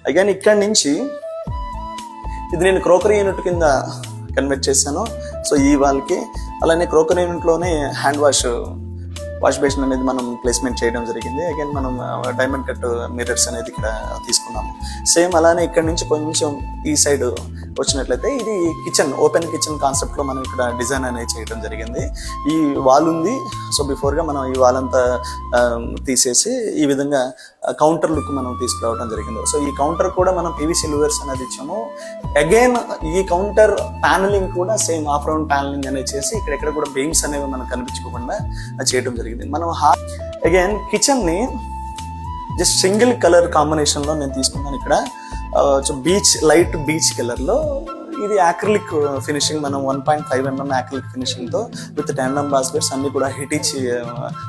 Again ఇక్కడ నుంచి ఇది నేను క్రోకరీ యూనిట్ కింద కన్వర్ట్ చేశాను. సో ఈ వాళ్ళకి అలానే క్రోకరీ యూనిట్లోనే హ్యాండ్ వాష్ బేసిన్ అనేది మనం ప్లేస్మెంట్ చేయడం జరిగింది. అగైన్ మనం డైమండ్ కట్ మిర్రర్స్ అనేది ఇక్కడ తీసుకున్నాము. సేమ్ అలానే ఇక్కడ నుంచి కొంచెం ఈ సైడ్ వచ్చినట్లయితే ఇది కిచెన్, ఓపెన్ కిచెన్ కాన్సెప్ట్లో మనం ఇక్కడ డిజైన్ అనేది చేయడం జరిగింది. ఈ వాల్ ఉంది. సో బిఫోర్గా మనం ఈ వాల్ అంతా తీసేసి ఈ విధంగా కౌంటర్ లుక్ మనం తీసుకురావడం జరిగింది. సో ఈ కౌంటర్ కూడా మనం పీవీసీ లూవర్స్ అనేది ఇచ్చాము. అగైన్ ఈ కౌంటర్ ప్యానలింగ్ కూడా సేమ్ ఆఫ్ రౌండ్ ప్యానలింగ్ అనేది చేసి ఇక్కడెక్కడ కూడా బెయిమ్స్ అనేవి మనకు కనిపించుకోకుండా చేయడం జరిగింది. మనం అగైన్ కిచెన్ని జస్ట్ సింగిల్ కలర్ కాంబినేషన్లో నేను తీసుకున్నాను. ఇక్కడ బీచ్, లైట్ బీచ్ కలర్లో ఇది యాక్రిలిక్ ఫినిషింగ్, మనం 1.5 mm యాక్రిలిక్ ఫినిషింగ్తో విత్ ట్యాండమ్ బాస్కెట్స్ అన్ని కూడా హిటిచ్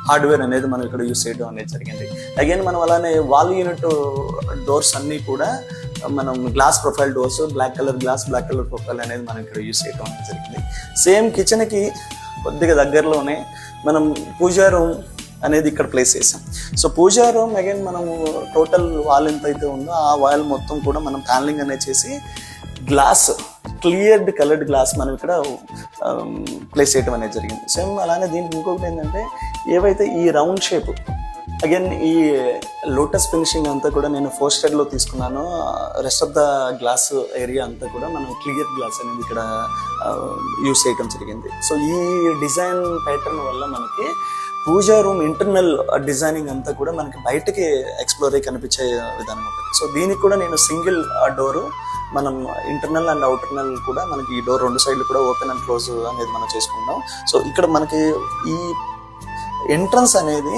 హార్డ్వేర్ అనేది మనం ఇక్కడ యూస్ చేయడం అనేది జరిగింది. అగైన్ మనం అలానే వాల్ యూనిట్ డోర్స్ అన్నీ కూడా మనం glass profile doors, black colour glass, black colour profile అనేది మనం ఇక్కడ యూస్ చేయడం అనేది జరిగింది. సేమ్ కిచెన్కి కొద్దిగా దగ్గరలోనే మనం పూజా రూమ్ అనేది ఇక్కడ ప్లేస్ చేసాం. సో పూజా రూమ్ అగైన్ మనము టోటల్ వాల్ ఎంత అయితే ఉందో ఆ వాల్ మొత్తం కూడా మనం ప్యానలింగ్ అనేది చేసి గ్లాస్, క్లియర్డ్ కలర్డ్ గ్లాస్ మనం ఇక్కడ ప్లేస్ చేయడం అనేది జరిగింది. సేమ్ అలానే దీనికి ఇంకొకటి ఏంటంటే ఏవైతే ఈ రౌండ్ షేప్, అగైన్ ఈ లోటస్ ఫినిషింగ్ అంతా కూడా నేను 4 స్టైల్లో తీసుకున్నాను. Rest of the glass area అంతా కూడా మనం క్లియర్ గ్లాస్ అనేది ఇక్కడ యూస్ చేయడం జరిగింది. సో ఈ డిజైన్ ప్యాటర్న్ వల్ల మనకి పూజా రూమ్ ఇంటర్నల్ డిజైనింగ్ అంతా కూడా మనకి బయటకి ఎక్స్ప్లోర్ అయ్యి కనిపించే విధానం ఉంటుంది. సో దీనికి కూడా నేను సింగిల్ డోరు, మనం ఇంటర్నల్ అండ్ అవుటర్నల్ కూడా మనకి ఈ డోర్ 2 సైడ్లు కూడా ఓపెన్ అండ్ క్లోజ్ అనేది మనం చేసుకుంటాం. సో ఇక్కడ మనకి ఈ ఎంట్రన్స్ అనేది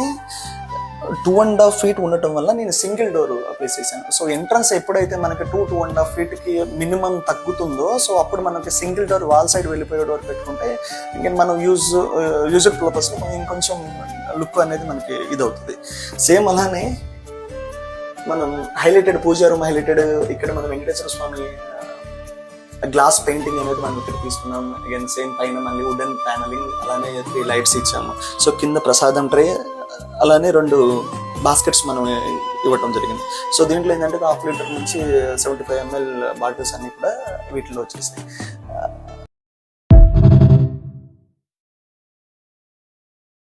2.5 feet ఉండటం వల్ల నేను సింగిల్ డోర్ ప్లేస్ చేశాను. సో ఎంట్రన్స్ ఎప్పుడైతే మనకి 2.5 feetకి మినిమం తగ్గుతుందో సో అప్పుడు మనకి సింగిల్ డోర్ వాల్ సైడ్ వెళ్ళిపోయే డోర్ పెట్టుకుంటే ఇంకా మనం యూజర్ పర్పస్లో ఇంకొంచెం లుక్ అనేది మనకి ఇదవుతుంది. సేమ్ అలానే మనం హైలైటెడ్ పూజా రూమ్ హైలైటెడ్ ఇక్కడ మనం వెంకటేశ్వర స్వామి గ్లాస్ పెయింటింగ్ అనేది మనం ఇక్కడ తీసుకున్నాం. అగైన్ సేమ్ పైన మళ్ళీ వుడెన్ ప్యానలింగ్, అలానే 3 లైట్స్ ఇచ్చాము. సో కింద ప్రసాదం ట్రే, అలానే 2 బాస్కెట్స్ మనం ఇవ్వటం జరిగింది. సో దీంట్లో ఏంటంటే 1/2 లీటర్ నుంచి 75 ml బాటిల్స్ అన్ని కూడా వీటిలో వచ్చేసాయి.